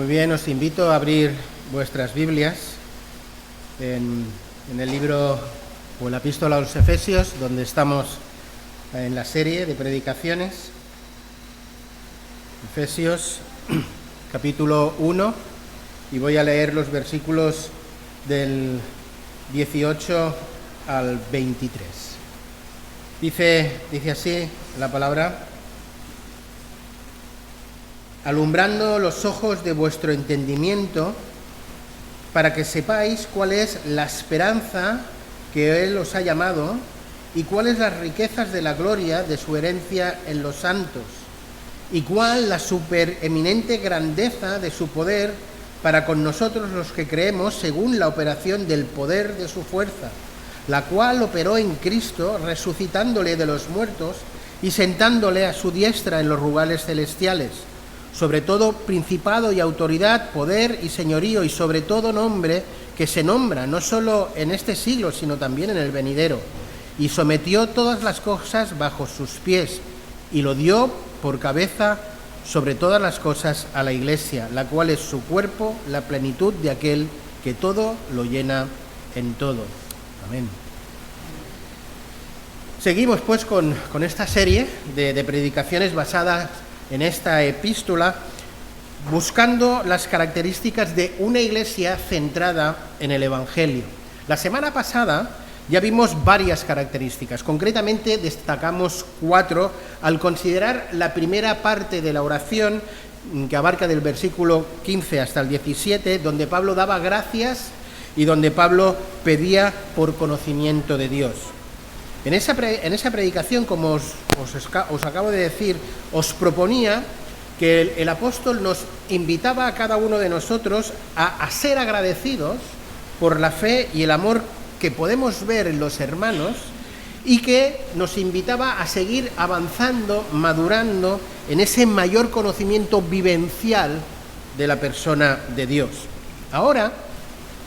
Muy bien, os invito a abrir vuestras Biblias en el libro o la epístola a los Efesios, donde estamos en la serie de predicaciones. Efesios, capítulo 1, y voy a leer los versículos del 18 al 23. Dice así la palabra: alumbrando los ojos de vuestro entendimiento, para que sepáis cuál es la esperanza que Él os ha llamado y cuáles las riquezas de la gloria de su herencia en los santos, y cuál la supereminente grandeza de su poder para con nosotros los que creemos, según la operación del poder de su fuerza, la cual operó en Cristo, resucitándole de los muertos y sentándole a su diestra en los lugares celestiales, sobre todo principado y autoridad, poder y señorío, y sobre todo nombre que se nombra, no solo en este siglo, sino también en el venidero. Y sometió todas las cosas bajo sus pies, y lo dio por cabeza sobre todas las cosas a la Iglesia, la cual es su cuerpo, la plenitud de aquel que todo lo llena en todo. Amén. Seguimos pues con esta serie de predicaciones basadas en esta epístola, buscando las características de una iglesia centrada en el Evangelio. La semana pasada ya vimos varias características, concretamente destacamos 4 al considerar la primera parte de la oración, que abarca del versículo 15 hasta el 17, donde Pablo daba gracias y donde Pablo pedía por conocimiento de Dios. En esa predicación, como os acabo de decir, os proponía que el apóstol nos invitaba a cada uno de nosotros a ser agradecidos por la fe y el amor que podemos ver en los hermanos, y que nos invitaba a seguir avanzando, madurando en ese mayor conocimiento vivencial de la persona de Dios. Ahora,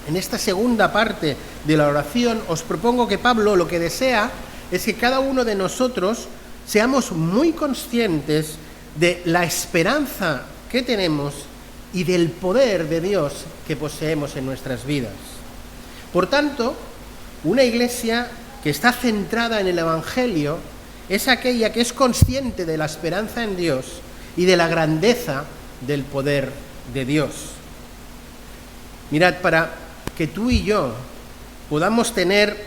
en esta segunda parte de la oración, os propongo que Pablo lo que desea es que cada uno de nosotros seamos muy conscientes de la esperanza que tenemos y del poder de Dios que poseemos en nuestras vidas. Por tanto, una iglesia que está centrada en el Evangelio es aquella que es consciente de la esperanza en Dios y de la grandeza del poder de Dios. Mirad, para que tú y yo podamos tener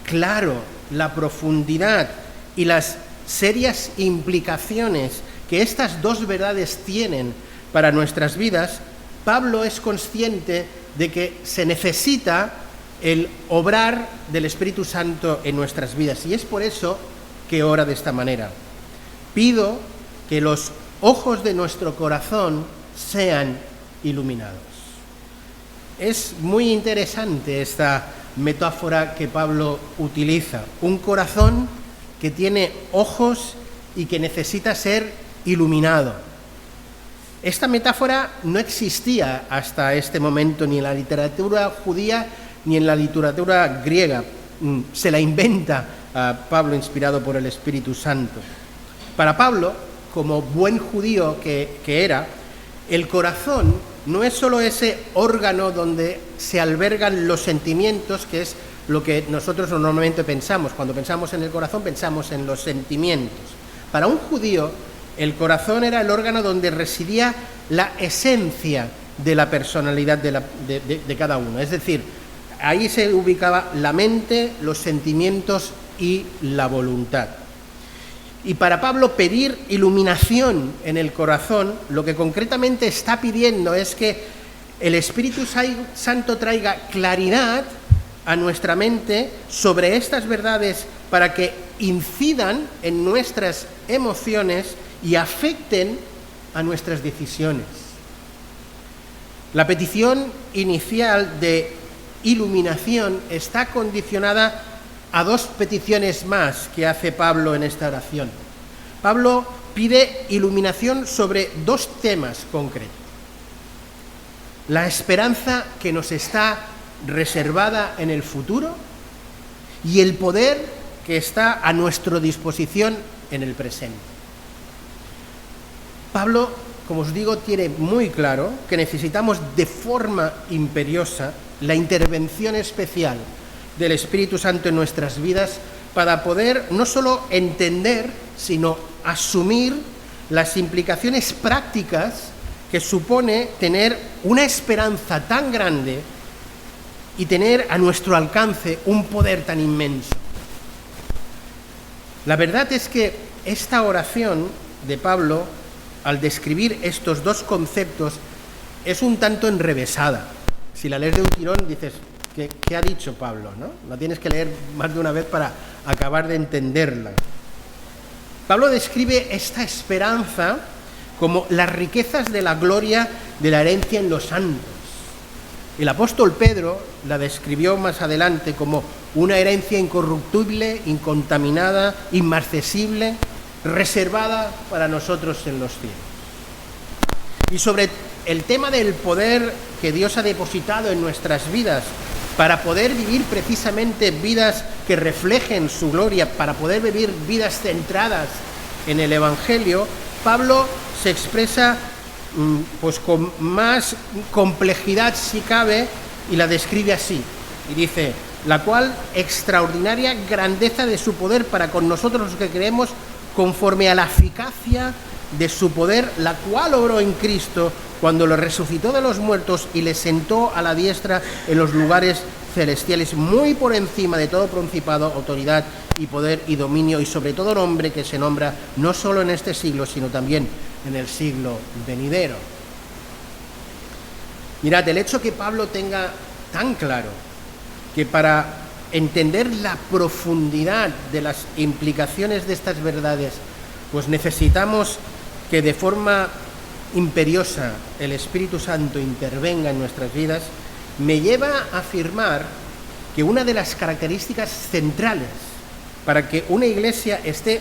claro la profundidad y las serias implicaciones que estas dos verdades tienen para nuestras vidas, Pablo es consciente de que se necesita el obrar del Espíritu Santo en nuestras vidas, y es por eso que ora de esta manera: pido que los ojos de nuestro corazón sean iluminados. Es muy interesante esta metáfora que Pablo utiliza: un corazón que tiene ojos y que necesita ser iluminado. Esta metáfora no existía hasta este momento ni en la literatura judía ni en la literatura griega. Se la inventa Pablo, inspirado por el Espíritu Santo. Para Pablo, como buen judío que era, el corazón no es solo ese órgano donde se albergan los sentimientos, que es lo que nosotros normalmente pensamos. Cuando pensamos en el corazón, pensamos en los sentimientos. Para un judío, el corazón era el órgano donde residía la esencia de la personalidad de cada uno. Es decir, ahí se ubicaba la mente, los sentimientos y la voluntad. Y para Pablo, pedir iluminación en el corazón, lo que concretamente está pidiendo es que el Espíritu Santo traiga claridad a nuestra mente sobre estas verdades para que incidan en nuestras emociones y afecten a nuestras decisiones. La petición inicial de iluminación está condicionada a 2 peticiones más que hace Pablo en esta oración. Pablo pide iluminación sobre 2 temas concretos: la esperanza que nos está reservada en el futuro y el poder que está a nuestra disposición en el presente. Pablo como os digo, tiene muy claro que necesitamos de forma imperiosa la intervención especial del Espíritu Santo en nuestras vidas para poder no solo entender, sino asumir las implicaciones prácticas que supone tener una esperanza tan grande y tener a nuestro alcance un poder tan inmenso. La verdad es que esta oración de Pablo, al describir estos dos conceptos, es un tanto enrevesada. Si la lees de un tirón dices, ¿qué ha dicho Pablo? ¿No? La tienes que leer más de una vez para acabar de entenderla. Pablo describe esta esperanza como las riquezas de la gloria de la herencia en los santos. El apóstol Pedro la describió más adelante como una herencia incorruptible, incontaminada, inmarcesible, reservada para nosotros en los cielos. Y sobre el tema del poder que Dios ha depositado en nuestras vidas para poder vivir precisamente vidas que reflejen su gloria, para poder vivir vidas centradas en el Evangelio, Pablo se expresa pues con más complejidad si cabe y la describe así, y dice: la cual extraordinaria grandeza de su poder para con nosotros los que creemos, conforme a la eficacia de su poder, la cual obró en Cristo cuando lo resucitó de los muertos y le sentó a la diestra en los lugares celestiales, muy por encima de todo principado, autoridad y poder y dominio, y sobre todo nombre que se nombra no solo en este siglo, sino también en el siglo venidero. Mirad, el hecho que Pablo tenga tan claro que para entender la profundidad de las implicaciones de estas verdades, pues necesitamos que de forma imperiosa el Espíritu Santo intervenga en nuestras vidas, me lleva a afirmar que una de las características centrales para que una iglesia esté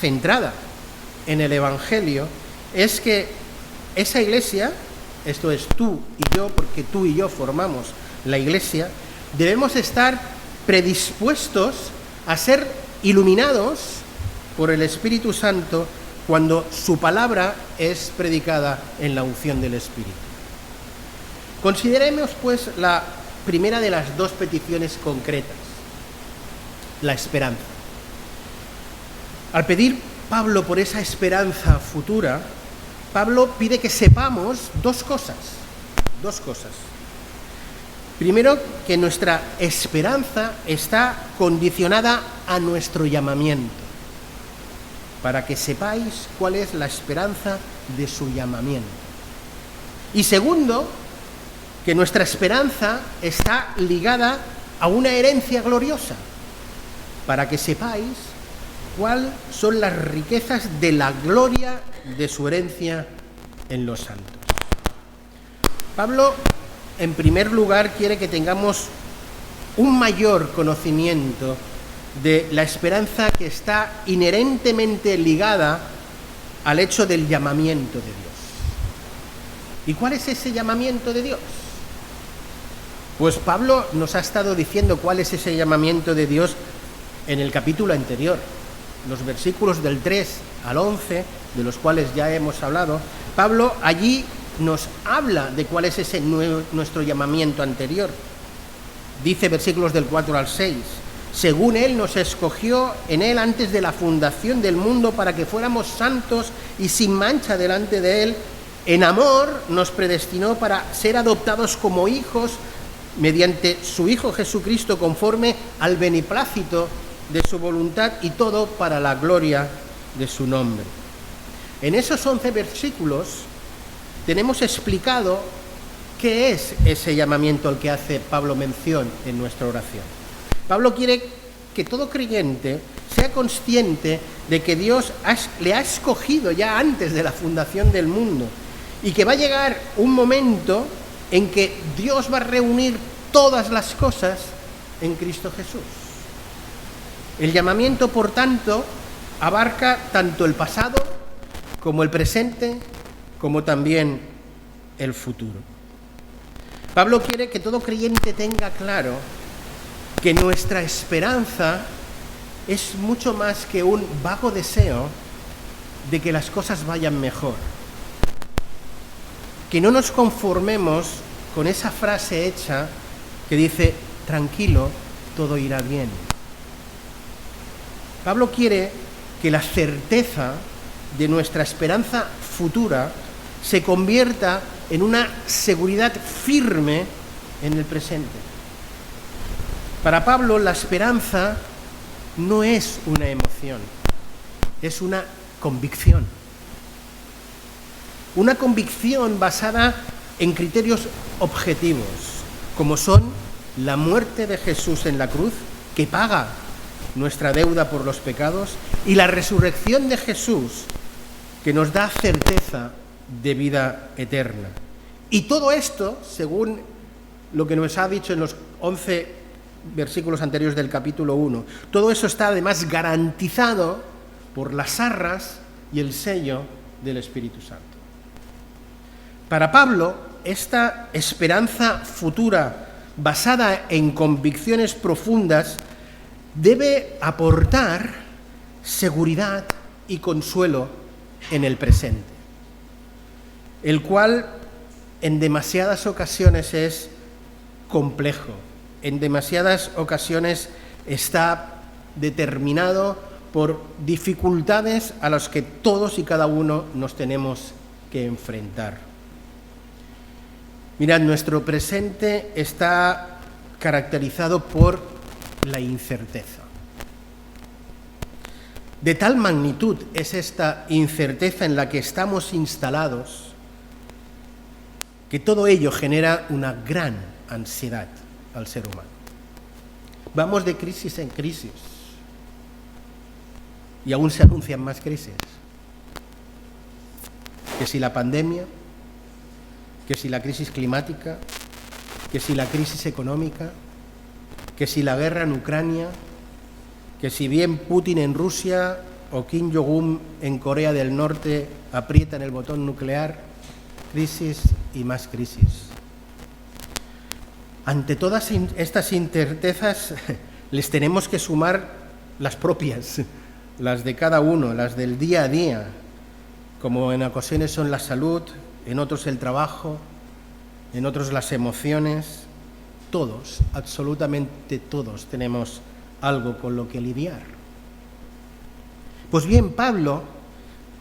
centrada en el Evangelio es que esa iglesia, esto es tú y yo, porque tú y yo formamos la iglesia, debemos estar predispuestos a ser iluminados por el Espíritu Santo cuando su palabra es predicada en la unción del Espíritu. Consideremos pues la primera de las dos peticiones concretas, la esperanza. Al pedir Pablo por esa esperanza futura, Pablo pide que sepamos dos cosas. Primero, que nuestra esperanza está condicionada a nuestro llamamiento, para que sepáis cuál es la esperanza de su llamamiento. Y segundo, que nuestra esperanza está ligada a una herencia gloriosa, para que sepáis cuáles son las riquezas de la gloria de su herencia en los santos. Pablo, en primer lugar, quiere que tengamos un mayor conocimiento de la esperanza que está inherentemente ligada al hecho del llamamiento de Dios. ¿Y cuál es ese llamamiento de Dios? Pues Pablo nos ha estado diciendo cuál es ese llamamiento de Dios en el capítulo anterior. Los versículos del 3 al 11, de los cuales ya hemos hablado, Pablo allí nos habla de cuál es ese nuestro llamamiento anterior. Dice versículos del 4 al 6, según Él nos escogió en Él antes de la fundación del mundo para que fuéramos santos y sin mancha delante de Él, en amor nos predestinó para ser adoptados como hijos mediante su Hijo Jesucristo, conforme al beneplácito de su voluntad, y todo para la gloria de su nombre. En esos 11 versículos tenemos explicado qué es ese llamamiento al que hace Pablo mención en nuestra oración. Pablo quiere que todo creyente sea consciente de que Dios le ha escogido ya antes de la fundación del mundo, y que va a llegar un momento en que Dios va a reunir todas las cosas en Cristo Jesús. El llamamiento, por tanto, abarca tanto el pasado como el presente, como también el futuro. Pablo quiere que todo creyente tenga claro que nuestra esperanza es mucho más que un vago deseo de que las cosas vayan mejor. que no nos conformemos con esa frase hecha que dice, tranquilo, todo irá bien. Pablo quiere que la certeza de nuestra esperanza futura se convierta en una seguridad firme en el presente. Para Pablo, la esperanza no es una emoción, es una convicción. Una convicción basada en criterios objetivos, como son la muerte de Jesús en la cruz, que paga nuestra deuda por los pecados, y la resurrección de Jesús, que nos da certeza de vida eterna. Y todo esto, según lo que nos ha dicho en los 11 versículos anteriores del capítulo 1, todo eso está además garantizado por las arras y el sello del Espíritu Santo. Para Pablo, esta esperanza futura basada en convicciones profundas debe aportar seguridad y consuelo en el presente, el cual en demasiadas ocasiones es complejo, en demasiadas ocasiones está determinado por dificultades a las que todos y cada uno nos tenemos que enfrentar. Mirad, nuestro presente está caracterizado por la incerteza. De tal magnitud es esta incerteza en la que estamos instalados que todo ello genera una gran ansiedad al ser humano. Vamos de crisis en crisis y aún se anuncian más crisis. Que si la pandemia, que si la crisis climática, que si la crisis económica, que si la guerra en Ucrania, que si bien Putin en Rusia o Kim Jong-un en Corea del Norte aprietan el botón nuclear, crisis y más crisis. Ante todas estas incertezas les tenemos que sumar las propias, las de cada uno, las del día a día, como en ocasiones son la salud, en otros el trabajo, en otros las emociones. Todos, absolutamente todos, tenemos algo con lo que lidiar. Pues bien, Pablo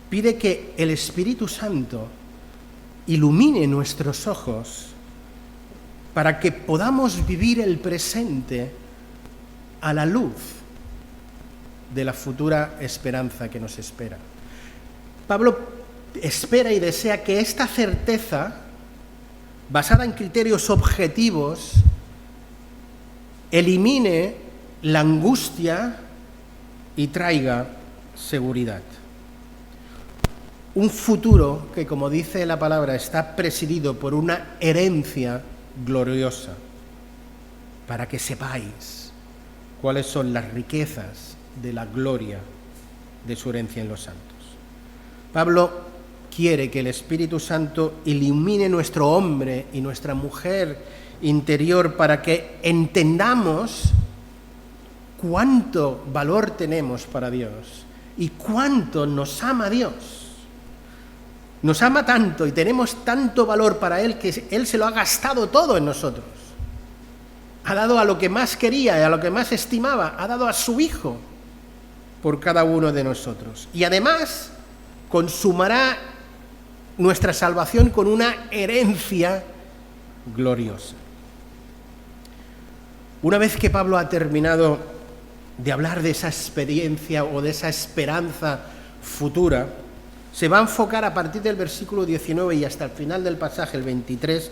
pide que el Espíritu Santo ilumine nuestros ojos para que podamos vivir el presente a la luz de la futura esperanza que nos espera. Pablo espera y desea que esta certeza, basada en criterios objetivos, elimine la angustia y traiga seguridad. Un futuro que, como dice la palabra, está presidido por una herencia gloriosa, para que sepáis cuáles son las riquezas de la gloria de su herencia en los santos. Pablo quiere que el Espíritu Santo ilumine nuestro hombre y nuestra mujer interior para que entendamos cuánto valor tenemos para Dios y cuánto nos ama Dios. Nos ama tanto y tenemos tanto valor para Él que Él se lo ha gastado todo en nosotros. Ha dado a lo que más quería y a lo que más estimaba, ha dado a su Hijo por cada uno de nosotros. Y además consumará nuestra salvación con una herencia gloriosa. Una vez que Pablo ha terminado de hablar de esa experiencia o de esa esperanza futura, se va a enfocar a partir del versículo 19 y hasta el final del pasaje, el 23,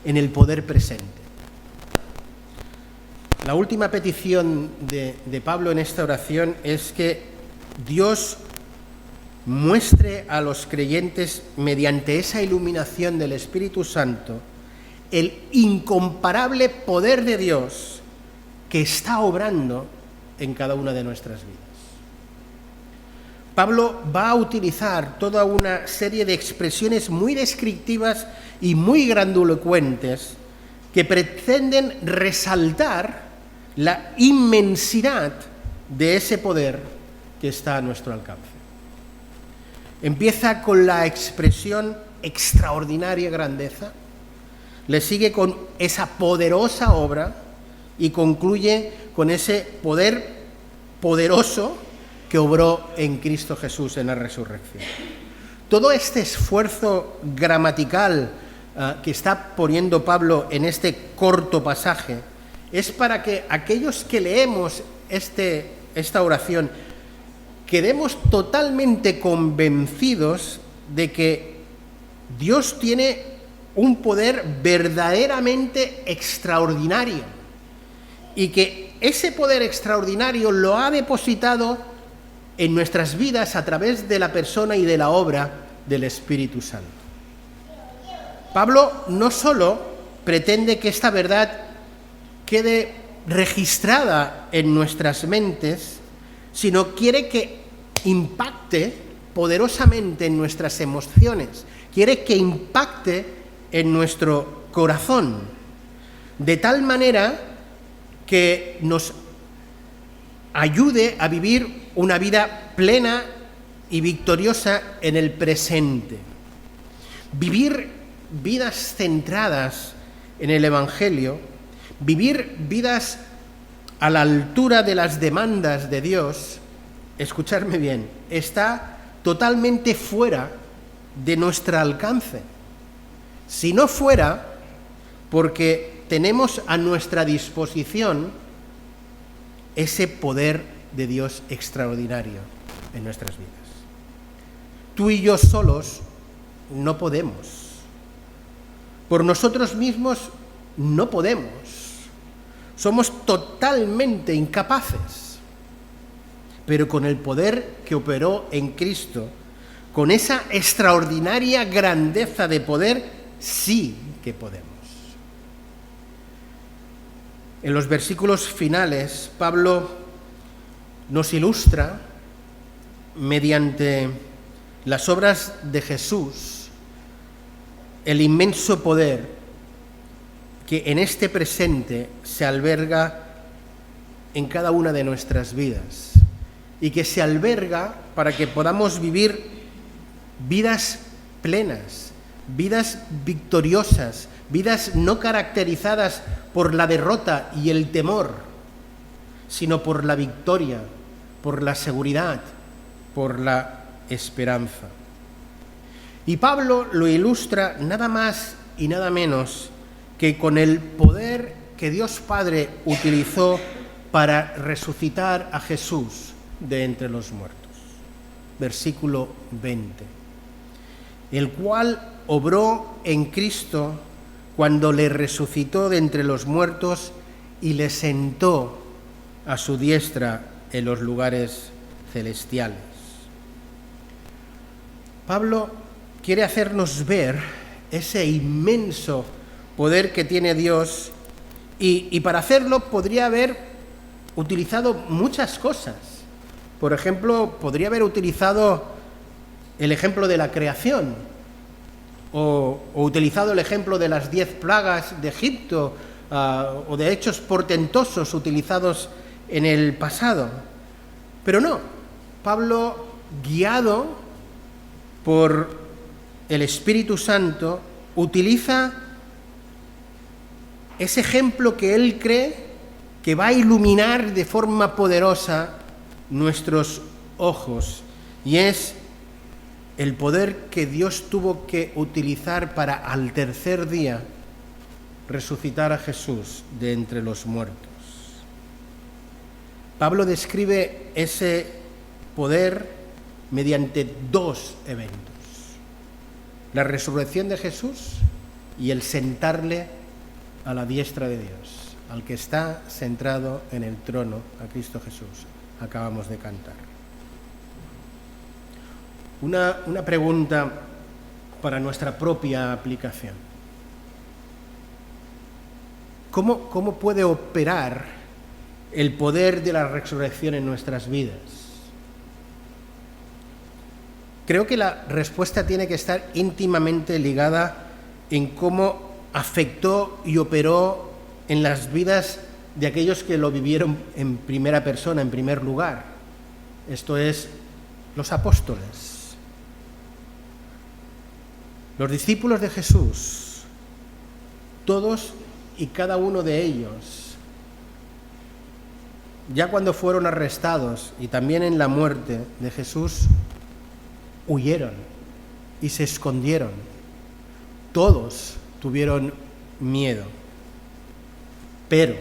en el poder presente. La última petición de Pablo en esta oración es que Dios muestre a los creyentes, mediante esa iluminación del Espíritu Santo, el incomparable poder de Dios que está obrando en cada una de nuestras vidas. Pablo va a utilizar toda una serie de expresiones muy descriptivas y muy grandilocuentes que pretenden resaltar la inmensidad de ese poder que está a nuestro alcance. Empieza con la expresión extraordinaria grandeza, le sigue con esa poderosa obra y concluye con ese poder poderoso que obró en Cristo Jesús en la resurrección. Todo este esfuerzo gramatical que está poniendo Pablo en este corto pasaje es para que aquellos que leemos esta oración quedemos totalmente convencidos de que Dios tiene un poder verdaderamente extraordinario y que ese poder extraordinario lo ha depositado en nuestras vidas a través de la persona y de la obra del Espíritu Santo. Pablo no solo pretende que esta verdad quede registrada en nuestras mentes, sino quiere que impacte poderosamente en nuestras emociones, quiere que impacte en nuestro corazón, de tal manera que nos ayude a vivir una vida plena y victoriosa en el presente. Vivir vidas centradas en el Evangelio, vivir vidas a la altura de las demandas de Dios, escuchadme bien, está totalmente fuera de nuestro alcance. Si no fuera, porque tenemos a nuestra disposición ese poder de Dios extraordinario en nuestras vidas. Tú y yo solos no podemos. Por nosotros mismos no podemos. Somos totalmente incapaces. Pero con el poder que operó en Cristo, con esa extraordinaria grandeza de poder, sí que podemos. En los versículos finales, Pablo nos ilustra, mediante las obras de Jesús, el inmenso poder que en este presente se alberga en cada una de nuestras vidas y que se alberga para que podamos vivir vidas plenas, vidas victoriosas, vidas no caracterizadas por la derrota y el temor, sino por la victoria, por la seguridad, por la esperanza. Y Pablo lo ilustra nada más y nada menos que con el poder que Dios Padre utilizó para resucitar a Jesús de entre los muertos. Versículo 20. El cual obró en Cristo cuando le resucitó de entre los muertos y le sentó a su diestra en los lugares celestiales. Pablo quiere hacernos ver ese inmenso poder que tiene Dios y para hacerlo podría haber utilizado muchas cosas. Por ejemplo, podría haber utilizado el ejemplo de la creación o utilizado el ejemplo de las 10 plagas de Egipto o de hechos portentosos utilizados en el pasado. Pero no, Pablo, guiado por el Espíritu Santo, utiliza ese ejemplo que él cree que va a iluminar de forma poderosa nuestros ojos, y es el poder que Dios tuvo que utilizar para al tercer día resucitar a Jesús de entre los muertos. Pablo describe ese poder mediante dos eventos: la resurrección de Jesús y el sentarle a la diestra de Dios, al que está centrado en el trono, a Cristo Jesús. Acabamos de cantar. Una pregunta para nuestra propia aplicación. ¿Cómo puede operar el poder de la resurrección en nuestras vidas? Creo que la respuesta tiene que estar íntimamente ligada en cómo afectó y operó en las vidas de aquellos que lo vivieron en primera persona, en primer lugar. Esto es, los apóstoles. Los discípulos de Jesús, todos y cada uno de ellos, ya cuando fueron arrestados y también en la muerte de Jesús, huyeron y se escondieron. Todos tuvieron miedo. Pero,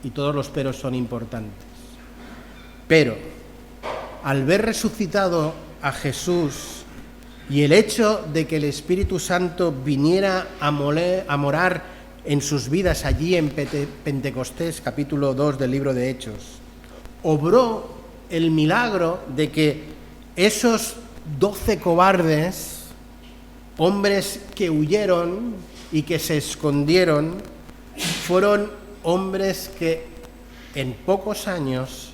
y todos los peros son importantes, pero al ver resucitado a Jesús y el hecho de que el Espíritu Santo viniera a morar en sus vidas allí en Pentecostés, capítulo 2 del libro de Hechos, obró el milagro de que esos 12 cobardes, hombres que huyeron y que se escondieron, fueron hombres que en pocos años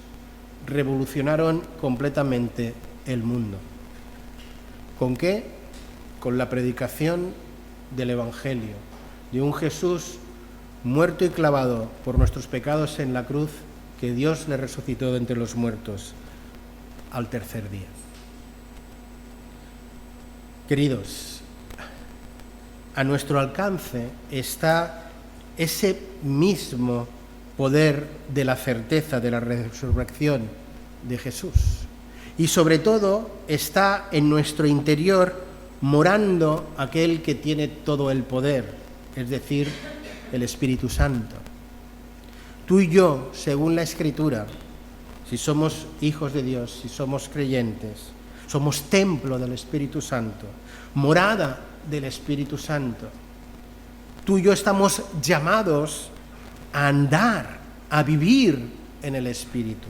revolucionaron completamente el mundo. ¿Con qué? Con la predicación del Evangelio, de un Jesús muerto y clavado por nuestros pecados en la cruz, que Dios le resucitó de entre los muertos al tercer día. Queridos, a nuestro alcance está ese mismo poder de la certeza de la resurrección de Jesús. Y sobre todo está en nuestro interior morando aquel que tiene todo el poder, es decir, el Espíritu Santo. Tú y yo, según la Escritura, si somos hijos de Dios, si somos creyentes, somos templo del Espíritu Santo, morada del Espíritu Santo. Tú y yo estamos llamados a andar, a vivir en el Espíritu.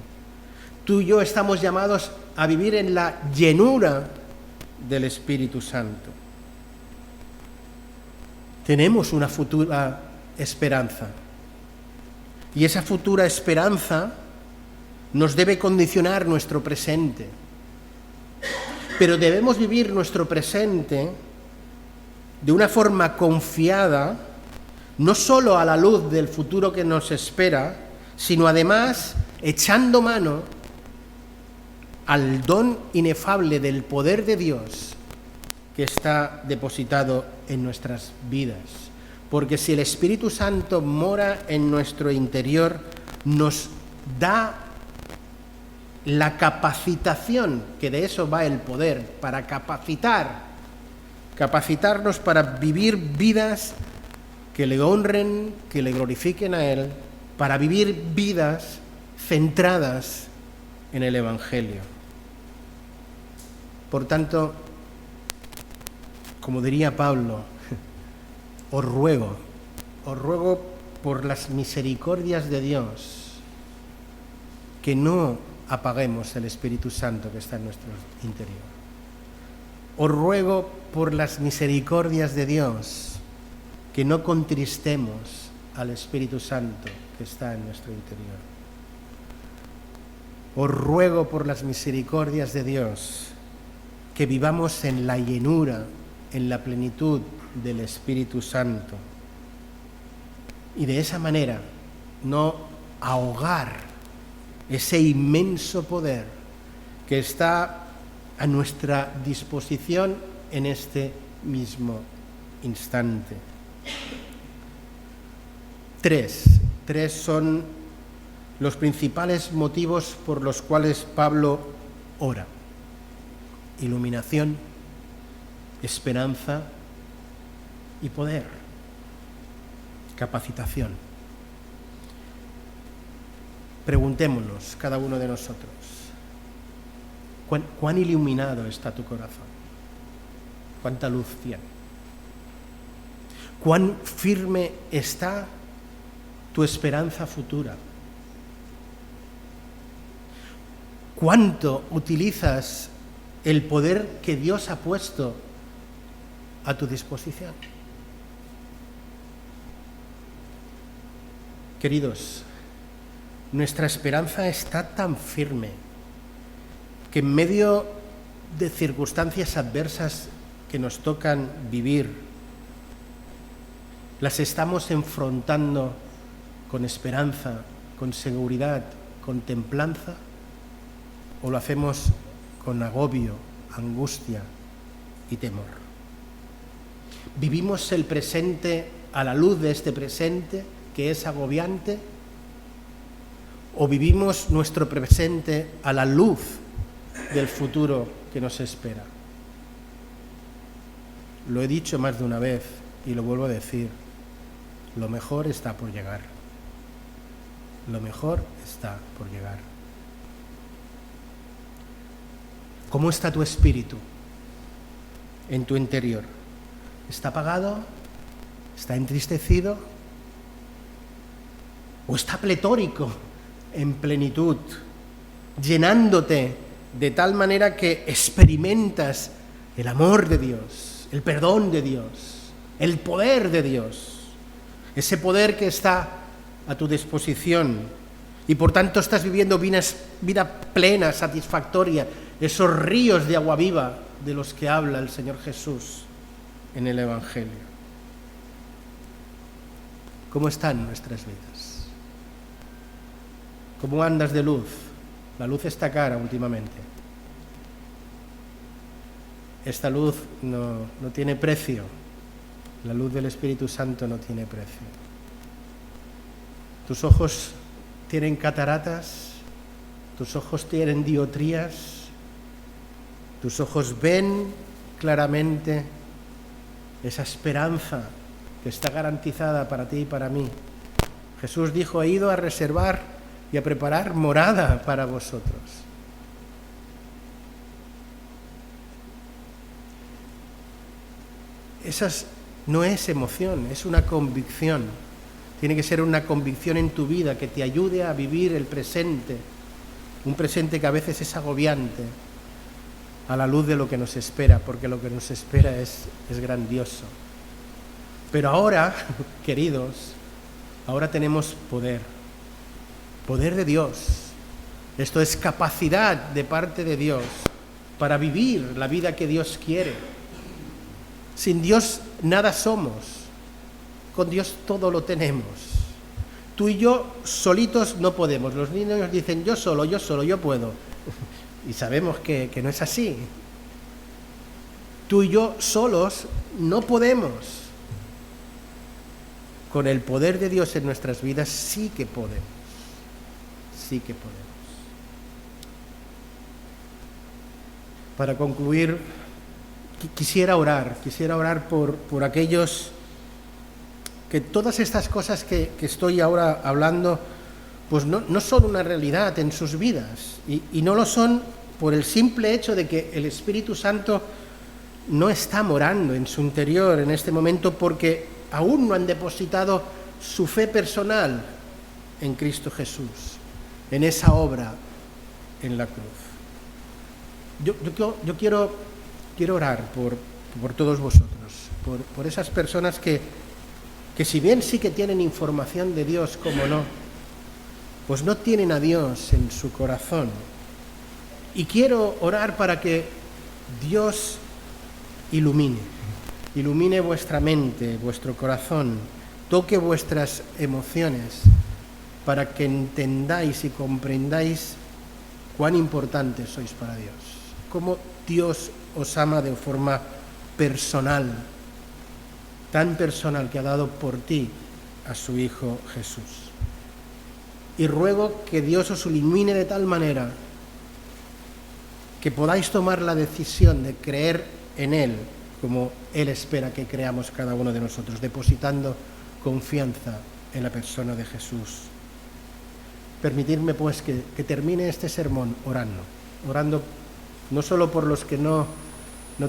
Tú y yo estamos llamados a vivir en la llenura del Espíritu Santo. Tenemos una futura esperanza. Y esa futura esperanza nos debe condicionar nuestro presente. Pero debemos vivir nuestro presente de una forma confiada, no solo a la luz del futuro que nos espera, sino además echando mano al don inefable del poder de Dios que está depositado en nuestras vidas. Porque si el Espíritu Santo mora en nuestro interior, nos da la capacitación, que de eso va el poder, para capacitarnos para vivir vidas que le honren, que le glorifiquen a Él, para vivir vidas centradas en el Evangelio. Por tanto, como diría Pablo, os ruego por las misericordias de Dios, que no apaguemos el Espíritu Santo que está en nuestro interior. Os ruego por las misericordias de Dios, que no contristemos al Espíritu Santo que está en nuestro interior. Os ruego por las misericordias de Dios, que vivamos en la llenura, en la plenitud del Espíritu Santo. Y de esa manera no ahogar ese inmenso poder que está a nuestra disposición en este mismo instante. Tres son los principales motivos por los cuales Pablo ora: iluminación, esperanza y poder, capacitación. Preguntémonos, cada uno de nosotros, ¿cuán iluminado está tu corazón? ¿Cuánta luz tiene? ¿Cuán firme está tu esperanza futura? ¿Cuánto utilizas el poder que Dios ha puesto a tu disposición? Queridos, nuestra esperanza está tan firme que en medio de circunstancias adversas que nos tocan vivir, las estamos enfrentando con esperanza, con seguridad, con templanza, o lo hacemos con agobio, angustia y temor. ¿Vivimos el presente a la luz de este presente que es agobiante? ¿O vivimos nuestro presente a la luz del futuro que nos espera? Lo he dicho más de una vez y lo vuelvo a decir, lo mejor está por llegar. Lo mejor está por llegar. ¿Cómo está tu espíritu en tu interior? ¿Está apagado? ¿Está entristecido? ¿O está pletórico, en plenitud, llenándote de tal manera que experimentas el amor de Dios, el perdón de Dios, el poder de Dios, ese poder que está a tu disposición y por tanto estás viviendo vida plena, satisfactoria, esos ríos de agua viva de los que habla el Señor Jesús en el Evangelio? ¿Cómo están nuestras vidas? ¿Cómo andas de luz? La luz está cara últimamente. Esta luz no tiene precio. La luz del Espíritu Santo no tiene precio. Tus ojos tienen cataratas, tus ojos tienen dioptrías, tus ojos ven claramente esa esperanza que está garantizada para ti y para mí. Jesús dijo: he ido a reservar y a preparar morada para vosotros. Esa no es emoción, es una convicción. Tiene que ser una convicción en tu vida que te ayude a vivir el presente, un presente que a veces es agobiante, a la luz de lo que nos espera, porque lo que nos espera es grandioso. Pero ahora, queridos, ahora tenemos poder de Dios. Esto es capacidad de parte de Dios para vivir la vida que Dios quiere. Sin Dios nada somos, con Dios todo lo tenemos. Tú y yo solitos no podemos. Los niños dicen: yo solo, yo puedo. Y sabemos que no es así. Tú y yo solos no podemos. Con el poder de Dios en nuestras vidas sí que podemos. Sí que podemos. Para concluir, quisiera orar por aquellos que todas estas cosas que estoy ahora hablando pues no son una realidad en sus vidas y no lo son por el simple hecho de que el Espíritu Santo no está morando en su interior en este momento porque aún no han depositado su fe personal en Cristo Jesús, en esa obra en la cruz. Yo quiero orar por todos vosotros, por esas personas que si bien sí que tienen información de Dios, como no, pues no tienen a Dios en su corazón. Y quiero orar para que Dios ilumine vuestra mente, vuestro corazón, toque vuestras emociones, para que entendáis y comprendáis cuán importantes sois para Dios, cómo Dios os ama de forma personal, tan personal que ha dado por ti a su Hijo Jesús. Y ruego que Dios os ilumine de tal manera que podáis tomar la decisión de creer en Él como Él espera que creamos cada uno de nosotros, depositando confianza en la persona de Jesús. Permitidme pues que termine este sermón orando no solo por los que no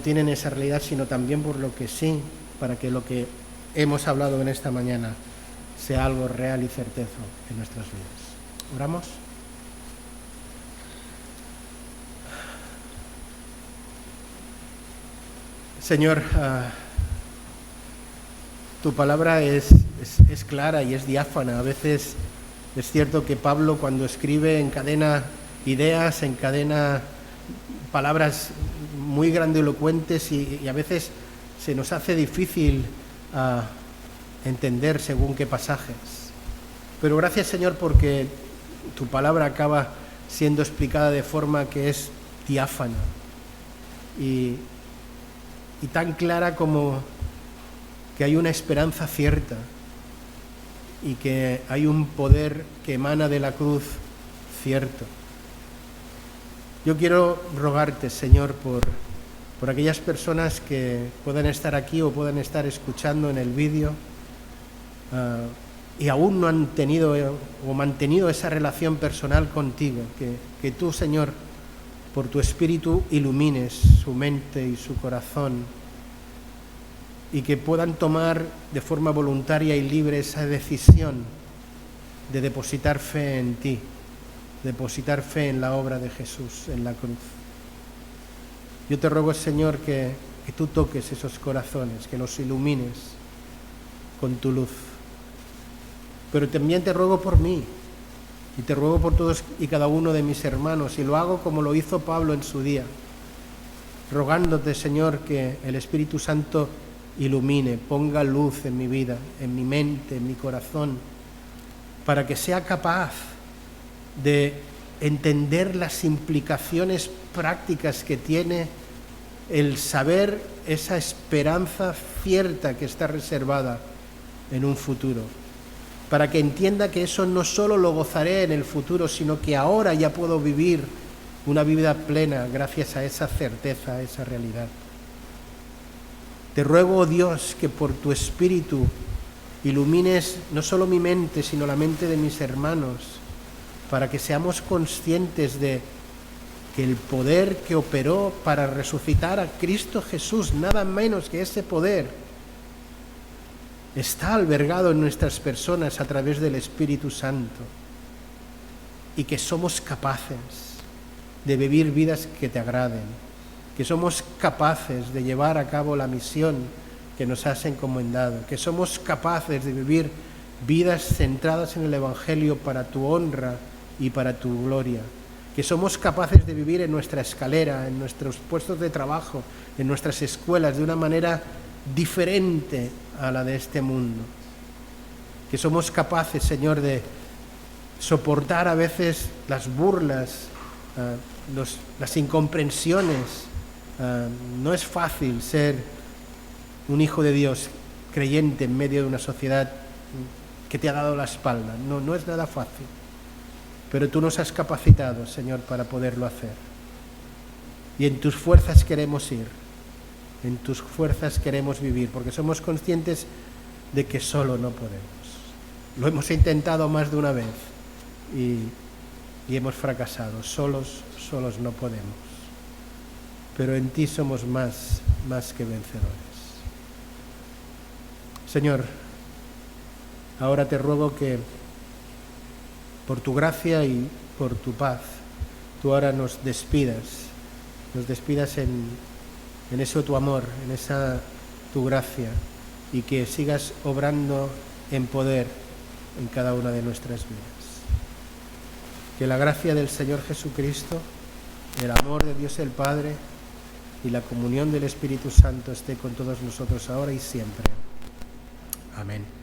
tienen esa realidad, sino también por lo que sí, para que lo que hemos hablado en esta mañana sea algo real y certero en nuestras vidas. ¿Oramos? Señor, tu palabra es clara y es diáfana. A veces es cierto que Pablo, cuando escribe, encadena ideas, encadena palabras muy grandilocuentes y a veces se nos hace difícil entender según qué pasajes. Pero gracias, Señor, porque tu palabra acaba siendo explicada de forma que es diáfana y tan clara como que hay una esperanza cierta y que hay un poder que emana de la cruz cierto. Yo quiero rogarte, Señor, por aquellas personas que puedan estar aquí o puedan estar escuchando en el vídeo y aún no han tenido o mantenido esa relación personal contigo, que tú, Señor, por tu Espíritu ilumines su mente y su corazón y que puedan tomar de forma voluntaria y libre esa decisión de depositar fe en ti, depositar fe en la obra de Jesús en la cruz. Yo te ruego, Señor, que tú toques esos corazones, que los ilumines con tu luz. Pero también te ruego por mí y te ruego por todos y cada uno de mis hermanos, y lo hago como lo hizo Pablo en su día, rogándote, Señor, que el Espíritu Santo ilumine, ponga luz en mi vida, en mi mente, en mi corazón, para que sea capaz de entender las implicaciones prácticas que tiene el saber esa esperanza cierta que está reservada en un futuro, para que entienda que eso no solo lo gozaré en el futuro, sino que ahora ya puedo vivir una vida plena gracias a esa certeza, a esa realidad. Te ruego, oh Dios, que por tu Espíritu ilumines no solo mi mente, sino la mente de mis hermanos, para que seamos conscientes de que el poder que operó para resucitar a Cristo Jesús, nada menos que ese poder, está albergado en nuestras personas a través del Espíritu Santo, y que somos capaces de vivir vidas que te agraden, que somos capaces de llevar a cabo la misión que nos has encomendado, que somos capaces de vivir vidas centradas en el Evangelio para tu honra y para tu gloria, que somos capaces de vivir en nuestra escalera, en nuestros puestos de trabajo, en nuestras escuelas, de una manera diferente a la de este mundo, que somos capaces, Señor, de soportar a veces las burlas, las incomprensiones. No es fácil ser un hijo de Dios creyente en medio de una sociedad que te ha dado la espalda. No es nada fácil, pero tú nos has capacitado, Señor, para poderlo hacer, y en tus fuerzas queremos ir, en tus fuerzas queremos vivir, porque somos conscientes de que solo no podemos. Lo hemos intentado más de una vez y hemos fracasado. Solos no podemos, pero en ti somos más que vencedores. Señor, ahora te ruego que por tu gracia y por tu paz, tú ahora nos despidas en eso tu amor, en esa tu gracia, y que sigas obrando en poder en cada una de nuestras vidas. Que la gracia del Señor Jesucristo, el amor de Dios el Padre y la comunión del Espíritu Santo esté con todos nosotros ahora y siempre. Amén.